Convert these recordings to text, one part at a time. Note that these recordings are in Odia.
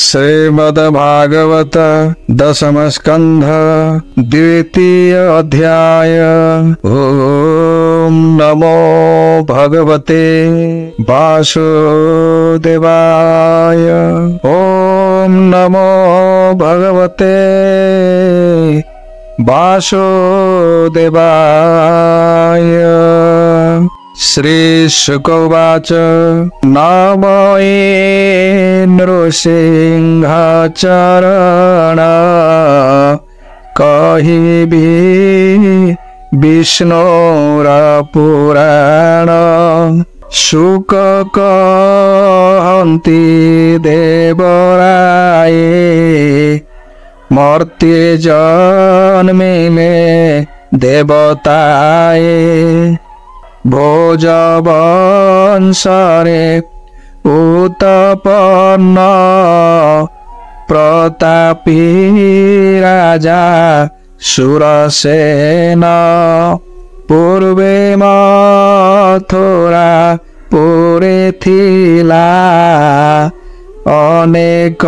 श्रीमद्भागवत दशम स्कंध द्वितीय अध्याय। ओम नमो भगवते वासुदेवाय। ओम नमो भगवते वासुदेवाय। श्री शुक उवाच नमो नृसिंहाचरण कहिबि विष्णुर पुराण। शुक कहन्ति देवराये मर्त्य जन्मिले देवताये। भोजवंशरे उत्पन्न प्रतापी राजा सुरसेन। पूर्वे मथुरा पुरी थिला अनेक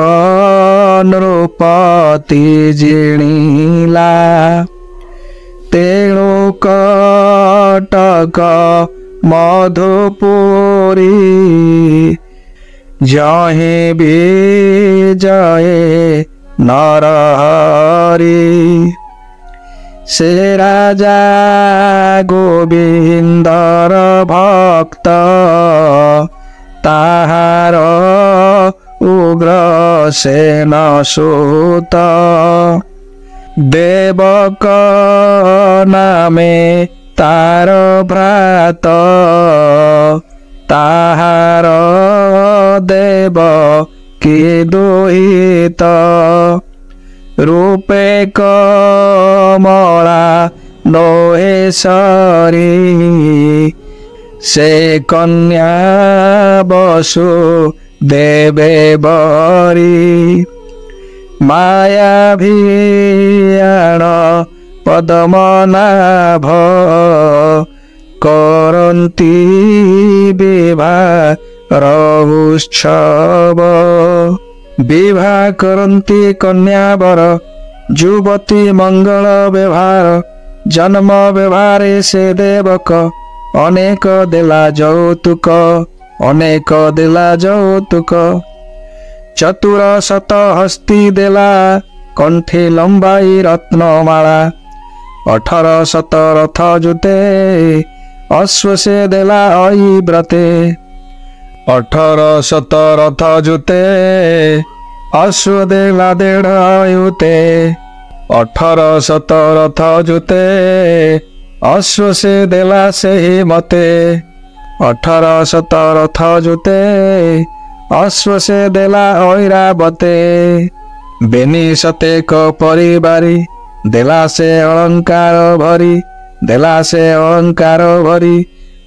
नृपति जिणिला। तेणु कटक मधुपुरी जहे विजये नरहरि। से राजा गोविंदर भक्त ताहार उग्रसेन सुत। देवक नामे तार भ्रात ताहार देव की दुहित। रूपे कमला लोहेश्वरी से कन्या बसु देवे बरी। माया भियाण पद्मनाभ करन्ति विवाहोत्सव। विवाह करन्ति कन्यावर युवती मंगल व्यवहार। जन्म व्यवहारे से देवक अनेक देला यौतुक अनेक देला यौतुक। चतुर शत हस्ती देला कंठी लंबाई रत्नमाला। 18 शत रथ जुते अश्व से देला अयिव्रते। 18 शत रथ जुते अश्व देला 1.5 आयुते। 18 शत रथ जुते अश्व से देला सेहि मते। 18 शत रथ जुते अश्व से देला ऐरावते। बेनी सतेक परिवारी देला से अलंकार भरी देला से अलंकार भरी।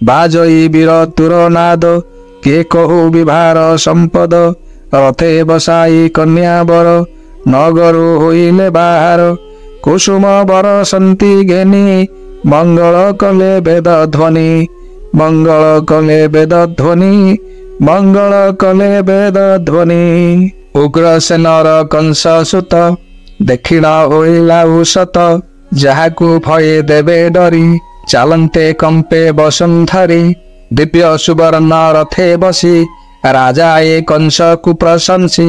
बाजई वीर तुरनाद के कहु विभार संपद। रथे बसाई कन्यावर नगरु होइले बाहर। कुसुम बरसंती घेनी मंगल कले वेद ध्वनि। मंगल कले वेद ध्वनि मंगल कले वेद ध्वनि। उग्रसेनर कंस सुत देखिला होइला उषत। जाहाकु भये देवे डरी चालन्ते कंपे बसुंधरी। दिव्य सुवर्ण रथे बसी राजा ए कंस कुप्रशंसी।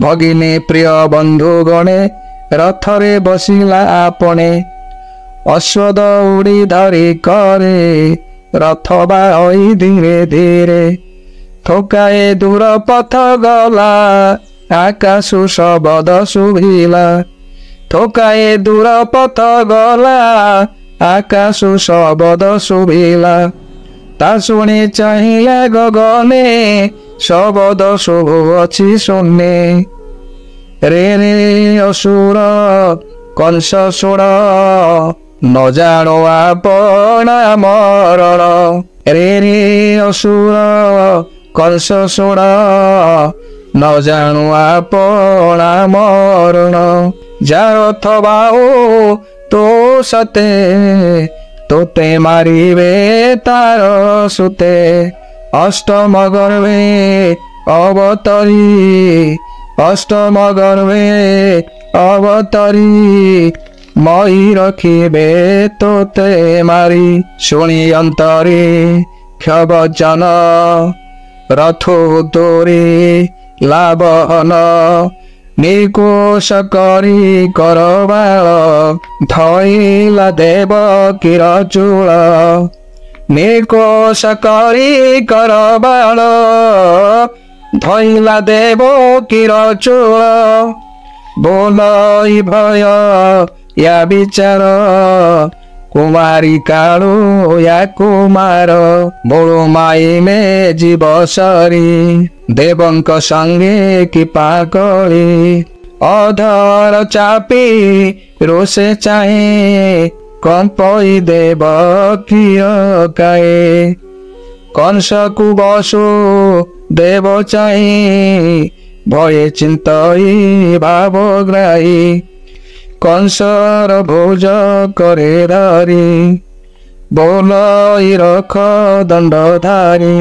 भगिनी प्रिय बंधु गणे रथरे बसिला आपणे। अश्वद उड़ी धरी करे रथ बाई धीरे धीरे। थोकाए दूर पथ गला आकाशु शब्द शुभिला। थोकाए दूर पथ गला आकाशु शब्द शुभिला। ता शुणी चाहिए गगने शब्द शुभुअछि शून्ये। रे रे असुर कंस सुर न जानो आपना मरण। रे रे असुर कंस सुर न जानु आपना मरण। जाओ थबाओ तो सते तोते मारिबे तार सुते। अष्टम गर्भे अवतरी अष्टम गर्भे अवतरी मई रखिबे तोते मारी शुणी अंतरे क्षवचन रथो तोरे लाभन निकोश करी करबाल धइला देव किर चूल निकोश करी करबाल धइला देव किर चूल बोलई भय या विचार कुमारी काळू या कुमार बोलू माई में जीव सरी देवंक संगे कि पाकली अधर चापी रोसे चाहे कंपई देव किय काए कंस कु बसु देव चाहे भये चिंतई भावग्राही कंसर भोज करे धारी बोलई रख दंडधारी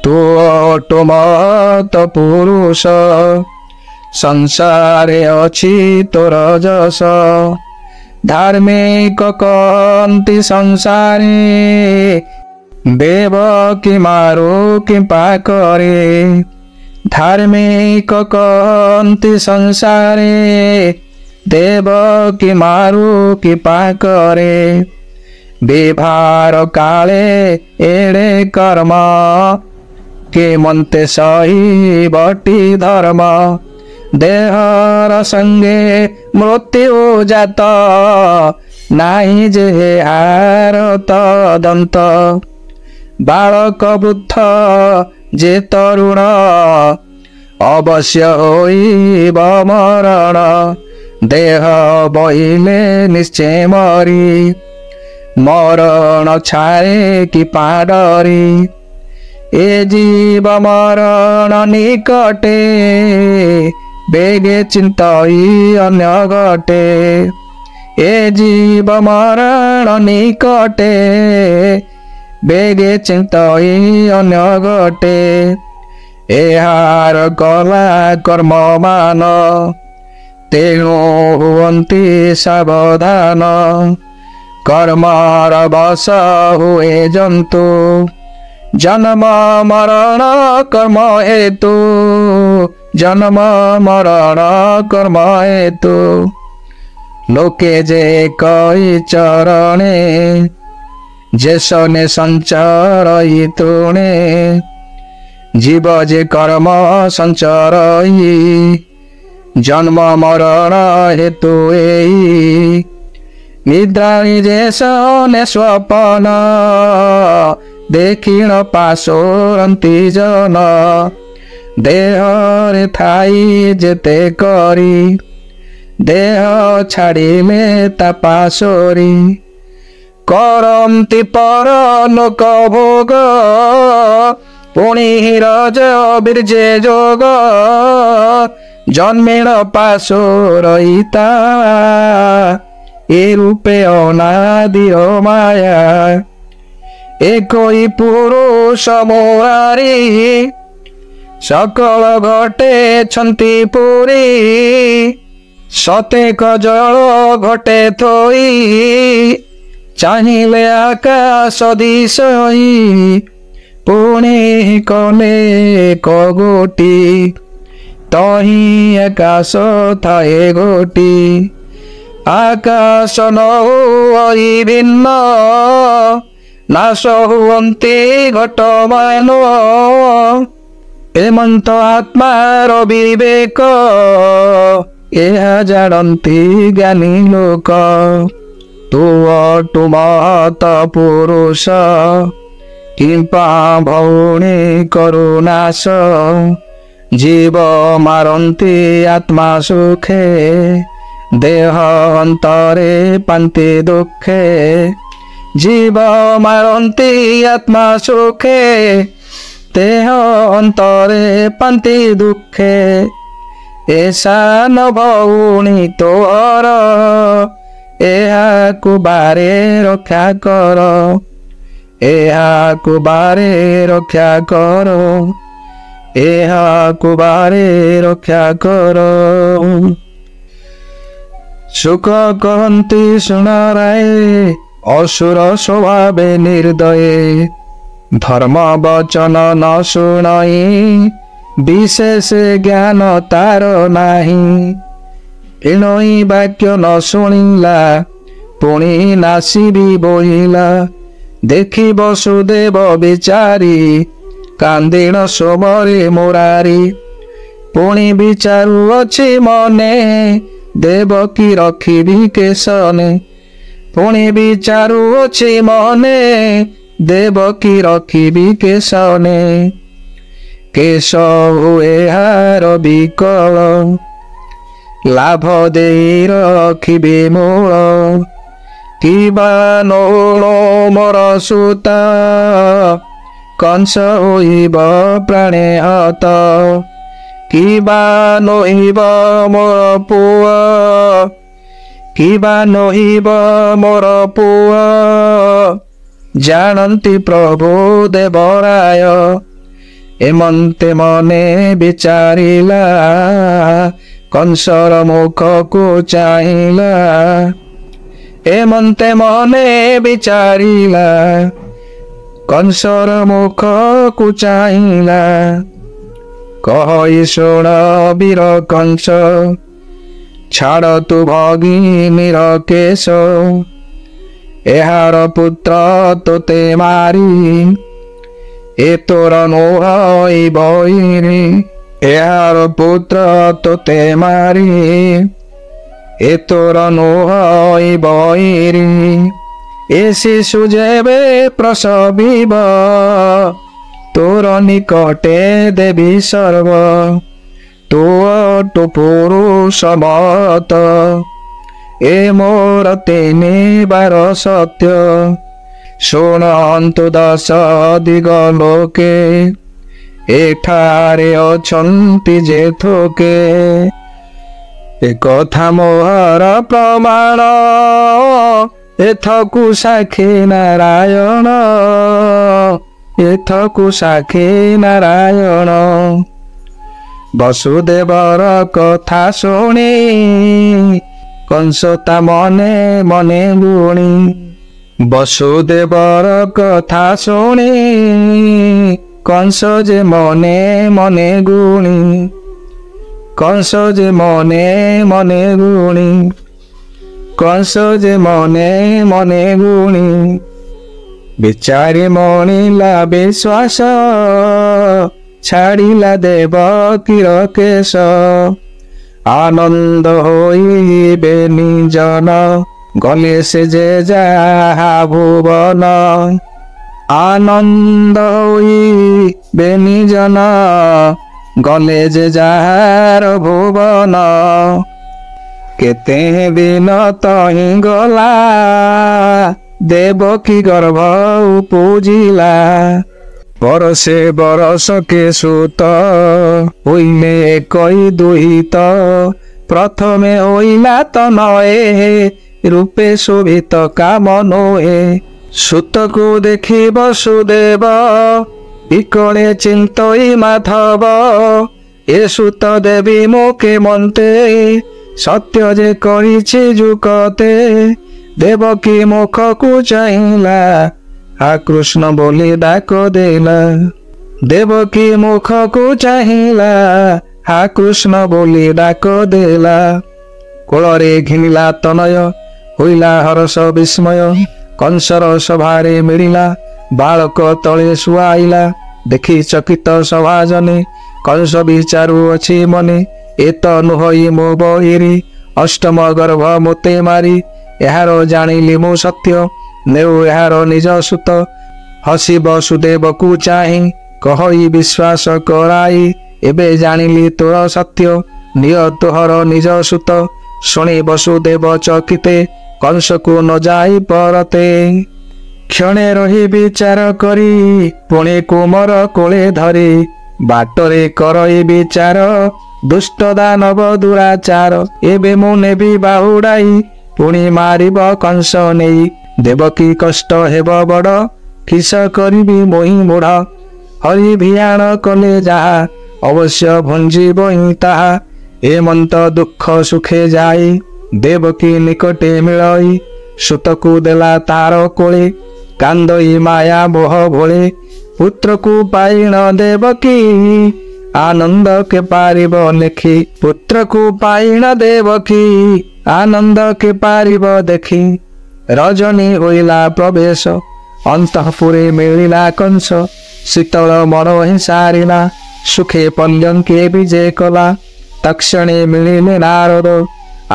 तू अटो मत पुरुष संसारे अछि तोर जस धार्मिक कंति संसारे देव कि मारो कि पाकरे धार्मिक कंति संसारे देव कि मारू कि पाकरे विभार काले एड़े कर्म के मन्ते सही बटी धर्म देहर संगे मृत्यु जात नाही जे हार तदंत बालक वृद्ध जे तरुण अवश्य होइब मरण देह बहिले निश्चय मरी मरण छाए कि पाडरी ए जीव मरण निकटे बेगे चिंतई अन्य घटे ए जीव मरण निकटे बेगे चिंतई अन्य घटे एहार गला कर्म मान तेणु हुवन्ति सावधान कर्मर बस हुए जंतु जन्म मरण कर्म हेतु जन्म मरण कर्म हेतु लोके जे कई चरणे जेसने संचरई तृणे जीव जे कर्म संचरई जन्म मरण हेतु एई निद्रा जेसने स्वपन देखिण पासोरंती जन देहरे थाई जेते करी देह छाड़िले ता पासोरी करंती पर लोक भोग पुणी रज बीर्जे जोग जन्मेण पासोरईता ए रूपे अनादि माया एकई पुरुष मोरारी सकल घटे छंती पुरी सतेक जल घटे थोई चाहिए आकाश दिशई पुणे कले कगोटी तही आकाश थाए गोटी आकाश नई भिन्न नाश हुवन्ति घटमान एमंत आत्मार विवेक एहा जानन्ति ज्ञानी लोक तू अटु महत पुरुष किंपा भौणी करुनाश जीव मारन्ति आत्मा सुखे देह अंतरे पान्ति दुखे जीव मारन्ति आत्मा सुखे देह अंतरे पान्ति दुखे ऐसा न भौणी तोर एहाकु बारे रक्षा कर एहाकु बारे रक्षा कर ଏହାକୁ ବାରେ ରକ୍ଷା କର। ସୁକ କହନ୍ତି ଶୁଣରାଏ, ଅସୁର ସ୍ୱଭାବେ ନିର୍ଦୟେ। ଧର୍ମ ବଚନ ନ ଶୁଣଇ, ବିଶେଷ ଜ୍ଞାନ ତାର ନାହିଁ। ଏଣଇ ବାକ୍ୟ ନ ଶୁଣିଲା, ପୁଣି ନାସିବି ବୋହିଲା। ଦେଖି ବସୁଦେବ ବିଚାରି, କାନ୍ଦିଣ ସୋମରେ ମୁରାରି। ପୁଣି ବିଚାରୁଅଛି ମନେ, ଦେବକୀ ରଖିବି କେଶନେ। ପୁଣି ବିଚାରୁଅଛି ମନେ, ଦେବକୀ ରଖିବି କେଶନେ। କେଶ ହୁଏ ହାର ବିକଳ, ଲାଭ ଦେଇ ରଖିବି ମୂଳ। କିବା ନୋଳ ମୋର ସୁତା, କଂସ ହୋଇବ ପ୍ରାଣେ ହତ। କିବା ନୋହିବ ମୋର ପୁଅ, କିବା ନୋହିବ ମୋର ପୁଅ। ଜାଣନ୍ତି ପ୍ରଭୁ ଦେବରାୟ, ଏମନ୍ତେ ମନେ ବିଚାରିଲା। କଂସର ମୁଖକୁ ଚାହିଁଲା, ଏମନ୍ତେ ମନେ ବିଚାରିଲା। କଂସର ମୁଖକୁ ଚାହିଁଲା। କହି ଶୁଣ ବୀର କଂସ, ଛାଡ଼ ତୁ ଭଗିନୀର କେଶ। ଏହାର ପୁତ୍ର ତୋତେ ମାରି, ଏ ତୋର ନୁହଇ ବୈରୀ। ଏହାର ପୁତ୍ର ତୋତେ ମାରି, ଏ ତୋର ନୁହଇ ବୈରୀ। ଏ ଶିଶୁ ଯେବେ ପ୍ରସବିବ, ତୋର ନିକଟେ ଦେବି ସର୍ବ। ତୁ ପୁରୁଷ ମତ, ଏ ମୋର ତିନି ବାର ସତ୍ୟ। ଶୁଣନ୍ତୁ ଦଶ ଦିଗ ଲୋକେ, ଏଠାରେ ଅଛନ୍ତି ଯେ ଥୋକେ। ଏକଥା ମୋହର ପ୍ରମାଣ, ଏଥକୁ ସାକ୍ଷୀ ନାରାୟଣ। ଏଥକୁ ସାକ୍ଷୀ ନାରାୟଣ। ବସୁଦେବର କଥା ଶୁଣି, କଂସ ତା ମନେ ମନେ ଗୁଣି। ବସୁଦେବର କଥା ଶୁଣି, କଂସ ଯେ ମନେ ମନେ ଗୁଣି। କଂସ ଯେ ମନେ ମନେ ଗୁଣି। କଂସ ଯେ ମନେ ମନେ ଗୁଣି। ବିଚାରି ମଣିଲା ବିଶ୍ୱାସ, ଛାଡ଼ିଲା ଦେବକୀର କେଶ। ଆନନ୍ଦ ହୋଇବେ ନିଜନ, ଗଲେ ସେ ଯେ ଯାହା ଭୁବନ। ଆନନ୍ଦ ହୋଇବେ ନିଜନ, ଗଲେ ଯେ ଯାହାର ଭୁବନ। କେତେ ଦିନ ତହିଁ ଗଲା, ଦେବକୀ ଗର୍ଭ ଉପୁଜିଲା। ବରଷେ ବରଷକେ ସୁତ, ହୋଇଲେ ଏକଇ ଦୁହିତ। ପ୍ରଥମେ ହୋଇଲା ତନଏ, ରୂପେ ଶୋଭିତ କାମ ନୋଏ। ସୁତକୁ ଦେଖି ବସୁଦେବ, ବିକଳେ ଚିନ୍ତଇ ମାଧବ। ଏ ସୁତ ଦେବି ମୁଁ କେମନ୍ତେ, ସତ୍ୟ ଯେ କରିଛି ଯୁକତେ। ଦେବକୀ ମୁଖକୁ ଚାହିଁଲା, ହା କୃଷ୍ଣ ବୋଲି ଡାକ ଦେଲା। ଦେବକୀ ମୁଖକୁ ଚାହିଁଲା, ହା କୃଷ୍ଣ ବୋଲି ଡାକ ଦେଲା। କୋଳରେ ଘିନିଲା ତନୟ, ହୋଇଲା ହରଷ ବିସ୍ମୟ। କଂସର ସଭାରେ ମିଳିଲା, ବାଳକ ତଳେ ଶୁଆଇଲା। ଦେଖି ଚକିତ ସଭାଜନେ, କଂସ ବିଚାରୁ ଅଛି ମନେ। ଏ ତ ନୁହଇ ମୋ ବୈରୀ, ଅଷ୍ଟମ ଗର୍ଭ ମୋତେ ମାରି। ଏହାର ଜାଣିଲି ମୁଁ ସତ୍ୟ, ନେଉ ଏହାର ନିଜ ସୁତ। ହସି ବସୁଦେବକୁ ଚାହିଁ, କହି ବିଶ୍ୱାସ କରାଇ। ଏବେ ଜାଣିଲି ତୋର ସତ୍ୟ, ନିଅ ତୋହର ନିଜ ସୁତ। ଶୁଣି ବସୁଦେବ ଚକିତେ, କଂସକୁ ନ ଯାଇ ପରତେ। କ୍ଷଣେ ରହି ବିଚାର କରି, ପୁଣି କୁମର କୋଳେ ଧରି। ବାଟରେ କରଇ ବିଚାର, ଦୁଷ୍ଟ ଦାନବ ଦୁରାଚାର। ଏବେ ମୁଁ ନେବି ବାହୁଡ଼ାଇ, ପୁଣି ମାରିବ କଂସ ନେଇ। ଦେବକୀ କଷ୍ଟ ହେବ ବଡ଼, କିସ କରିବି ମୋହି ମୁଢ଼। ହରି ଭିଆଣ କଲେ ଯାହା ଅବଶ୍ୟ ଭଞ୍ଜିବ ହିଁ ତାହା। ଏମନ୍ତ ଦୁଃଖ ସୁଖେ ଯାଇ ଦେବକୀ ନିକଟେ ମିଳଇ ସୁତକୁ ଦେଲା ତାର କୋଳେ କାନ୍ଦଇ ମାୟା ମୋହ ଭୋଳେ। ପୁତ୍ରକୁ ପାଇଣ ଦେବକୀ ଆନନ୍ଦ କେ ପାରିବ ଲେଖି। ପୁତ୍ରକୁ ପାଇଣ ଦେବକୀ ଆନନ୍ଦ କେ ପାରିବ ଦେଖି। ରଜନୀ ହୋଇଲା ପ୍ରବେଶ ଅନ୍ତଃପୁରେ ମିଳିଲା କଂସ। ଶୀତଳ ମନ ହିଁ ସାରିଲା ସୁଖେ ପଲ୍ୟଙ୍କେ ବିଜେ କଲା। ତକ୍ଷଣେ ମିଳିଲେ ନାରଦ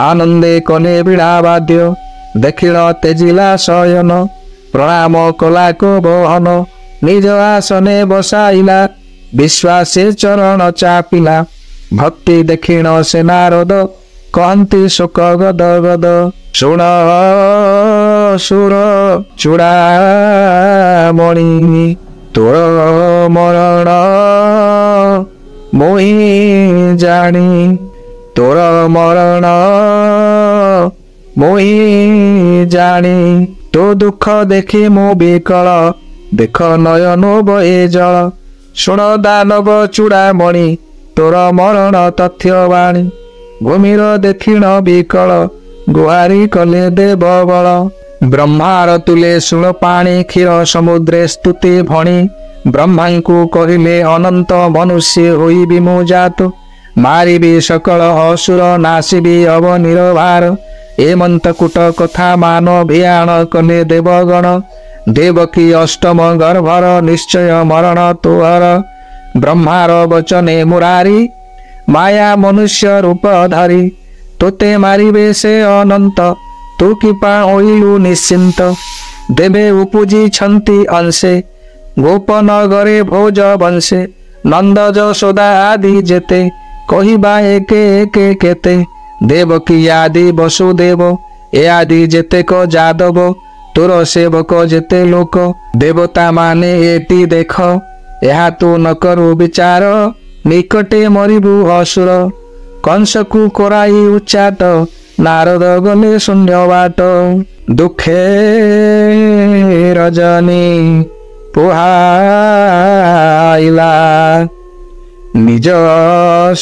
ଆନନ୍ଦେ କଲେ ବିଡ଼ା ବାଦ୍ୟ। ଦେଖିଳ ତେଜିଲା ଶୟନ ପ୍ରଣାମ କଲା କୋ ବହନ। ନିଜ ଆସନେ ବସାଇଲା ବିଶ୍ୱାସେ ଚରଣ ଚାପିଲା। ଭକ୍ତି ଦେଖିଣ ସେ ନାରଦ କହନ୍ତି ଶୋକ ଗଦ ଗଦ। ଶୁଣ ସୁର ଚୂଡ଼ାମଣି ତୋର ମରଣ ମୋହି ଜାଣି। ତୋର ମରଣ ମୋହି ଜାଣି। ତୋ ଦୁଃଖ ଦେଖି ମୁଁ ବିକଳ ଦେଖ ନୟନ ବଏ ଜଳ। ଶୁଣ ଦାନବ ଚୂଡ଼ାମଣି ତୋର ମରଣ ତଥ୍ୟ ବାଣୀ। ଭୂମିର ଦେଖିଣ ବିକଳ ଗୁହାରି କଲେ ଦେବ ବଳ। ବ୍ରହ୍ମାର ତୁଲେ ଶୂଳ ପାଣି କ୍ଷୀର ସମୁଦ୍ରେ ସ୍ତୁତି ଭଣି। ବ୍ରହ୍ମାଙ୍କୁ କହିଲେ ଅନନ୍ତ ମନୁଷ୍ୟ ହୋଇବି ମୁଁ ଜାତ। ମାରିବି ସକଳ ଅସୁର ନାସିବି ଅବନୀର ଭାର। ଏମନ୍ତ କୂଟ କଥା ମାନ ଭିଆଣ କଲେ ଦେବଗଣ। ଦେବକୀ ଅଷ୍ଟମ ଗର୍ଭର ନିଶ୍ଚୟ ମରଣ ତୁହର। ବ୍ରହ୍ମାର ବଚନେ ମୁରାରି ମାୟା ମନୁଷ୍ୟ ରୂପ ଧରି। ତୋତେ ମାରିବେ ସେ ଅନନ୍ତ ତୁ କିପା ହୋଇଲୁ ନିଶ୍ଚିନ୍ତ। ଦେବେ ଉପୁଜିଛନ୍ତି ଅଂଶେ ଗୋପନଗରେ ଭୋଜ ବଂଶେ। ନନ୍ଦ ଯଶୋଦା ଆଦି ଯେତେ କହିବା ଏକେ ଏକେ କେତେ। ଦେବକୀ ଆଦି ବସୁଦେବ ଏ ଆଦି ଯେତେକ ଯାଦବ। ତୋର ସେବକ ଯେତେ ଲୋକ ଦେବତା ମାନେ ଏଟି ଦେଖ। ଏହା ତୁ ନ କରୁ ବିଚାର ନିକଟେ ମରିବୁ ଅସୁର। କଂସକୁ କରାଇ ଉଚ୍ଚାଟ ନାରଦ ଗଲେ ଶୂନ୍ୟ ବାଟ। ଦୁଃଖେ ରଜନୀ ପୁହାଇଲା ନିଜ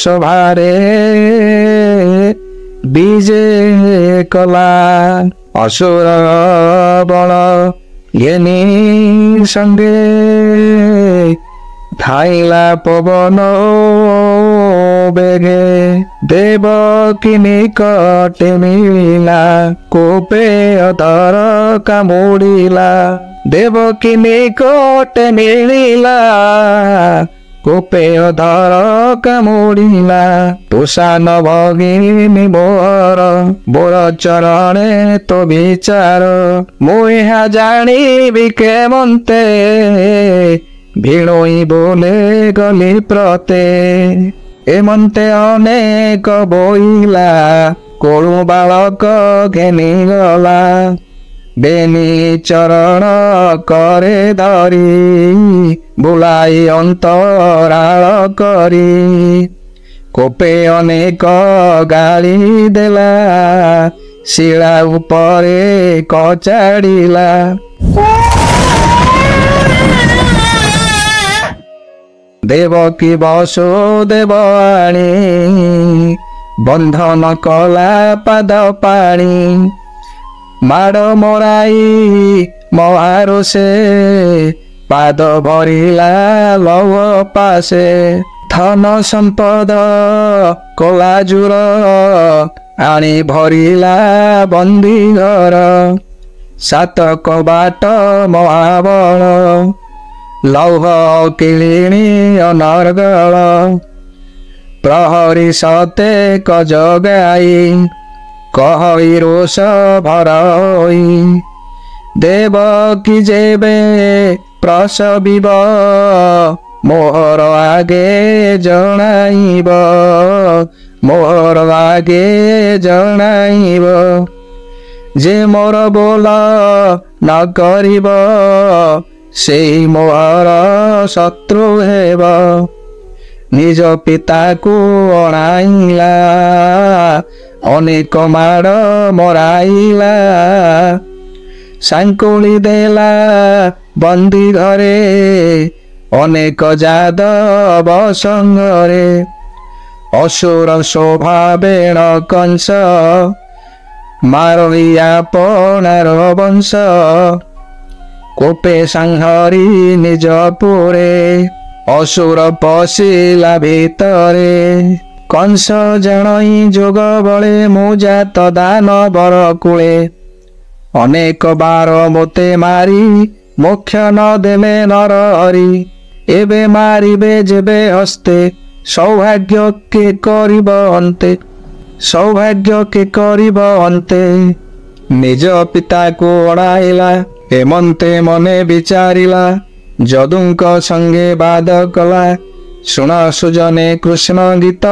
ସଭାରେ ବିଜେ କଲା। ଅସୁର ବଳ ଘେନି ସଙ୍ଗେ ଧାଇଲା ପବନ ବେଗେ। ଦେବକୀ ନିକଟେ ମିଳିଲା କୋପେ ଅଧର କାମୁଡ଼ିଲା। ଦେବକୀ ନିକଟେ ମିଳିଲା କୋପେ ଅଧର କାମୁଡ଼ିଲା। ତୁଷାନ ଭଗିନୀ ମୋର ବୋର ଚରଣେ ତୋ ବିଚାର। ମୁଁ ଏହା ଜାଣିବି କେମନ୍ତେ ଭିଣୋଇ ବୋଲେ ଗଲି ପ୍ରତେ। ଏମନ୍ତେ ଅନେକ ବୋଇଲା କୋଳୁ ବାଳକ ଘେନି ଗଲା। ବେନି ଚରଣ କରେ ଧରି ବୁଲାଇ ଅନ୍ତରାଳ କରି। କୋପେ ଅନେକ ଗାଳି ଦେଲା ଶିଳା ଉପରେ କଚାଡ଼ିଲା। ଦେବକୀ ବସୁଦେବ ଆଣି ବନ୍ଧନ କଲା ପାଦ ପାଣି। ମାଡ଼ ମରାଇ ମହାରୋଷେ ପାଦ ଭରିଲା ଲୌହ ପାଶେ। ଧନ ସମ୍ପଦ କଲା ଜୁର ଆଣି ଭରିଲା ବନ୍ଦୀ ଘର। ସାତ କବାଟ ମହାବଳ ଲୌହ କିଳିଣୀ ଅନର୍ଗଳ। ପ୍ରହରୀ ସତେ କଜଗାଇ କହଇ ରୋଷ ଭରଇ। ଦେବକୀ ଯେବେ ପ୍ରସବିବ ମୋହର ଆଗେ ଜଣାଇବ। ମୋହର ଆଗେ ଜଣାଇବ। ଯେ ମୋର ବୋଲ ନ କରିବ ସେଇ ମୋହର ଶତ୍ରୁ ହେବ। ନିଜ ପିତାକୁ ଅଣାଇଲା ଅନେକ ମାଡ଼ ମରାଇଲା। ସାଙ୍କୁଳି ଦେଲା ବନ୍ଦୀ ଘରେ ଅନେକ ଯାଦବ ସଙ୍ଗରେ ଅସୁର ସ୍ୱଭାବେଣ କଂସ ମାରିଆ ପଣାର ବଂଶ କୋପେ ସଂହରି ନିଜ ପୁରେ ଅସୁର ପଶିଲା ଭିତରେ କଂସ ଜଣଇ ଯୋଗ ବଳେ ମୁଁ ଜାତ ଦାନବର କୂଳେ ଅନେକ ବାର ମୋତେ ମାରି ମୋକ୍ଷ ନ ଦେଲେ ନର ହରି ଏବେ ମାରିବେ ଯେବେ ହସ୍ତେ ସୌଭାଗ୍ୟ କେ କରିବ ଅନ୍ତେ ସୌଭାଗ୍ୟ କେ କରିବ ଅନ୍ତେ ନିଜ ପିତାକୁ ଅଣାଇଲା ହେମନ୍ତେ ମନେ ବିଚାରିଲା ଯଦୁଙ୍କ ସଙ୍ଗେ ବାଦ କଲା ଶୁଣ ସୁଜନେ କୃଷ୍ଣ ଗୀତ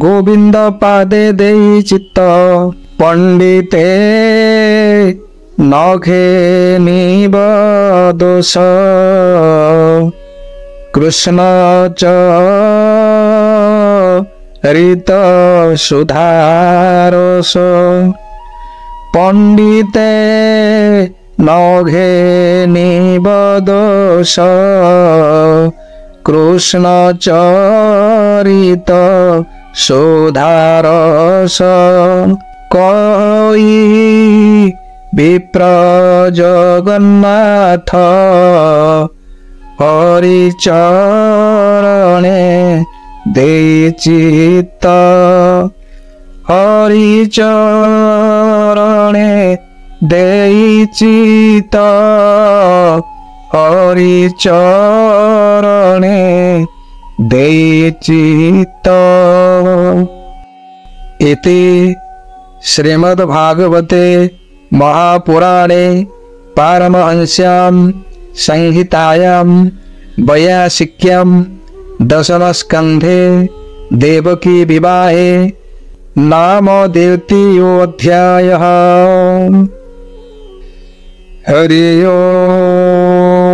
ଗୋବିନ୍ଦ ପାଦେ ଦେଇ ଚିତ୍ତ ପଣ୍ଡିତେ ନଘେ ନିବ ଦୋଷ କୃଷ୍ଣ ଚରିତ ସୁଧାରସ ପଣ୍ଡିତେ ନଘେ ନିବ ଦୋଷ କୃଷ୍ଣ ଚରିତ ସୁଧାରସ କଇ ବିପ୍ର ଜଗନ୍ନାଥ ହରିଚରଣେ ଦେଇଚିତ ହରିଚରଣେ ଦେଇଚିତ ହରିଚରଣେ ଦେଇଚିତ। इति श्रीमद्भागवते महापुराणे पारमहंस्यां संहितायां वैयासिक्यां दशमस्कन्धे देवकी विवाहे नाम द्वितीयोऽध्यायः। हरि ओम्।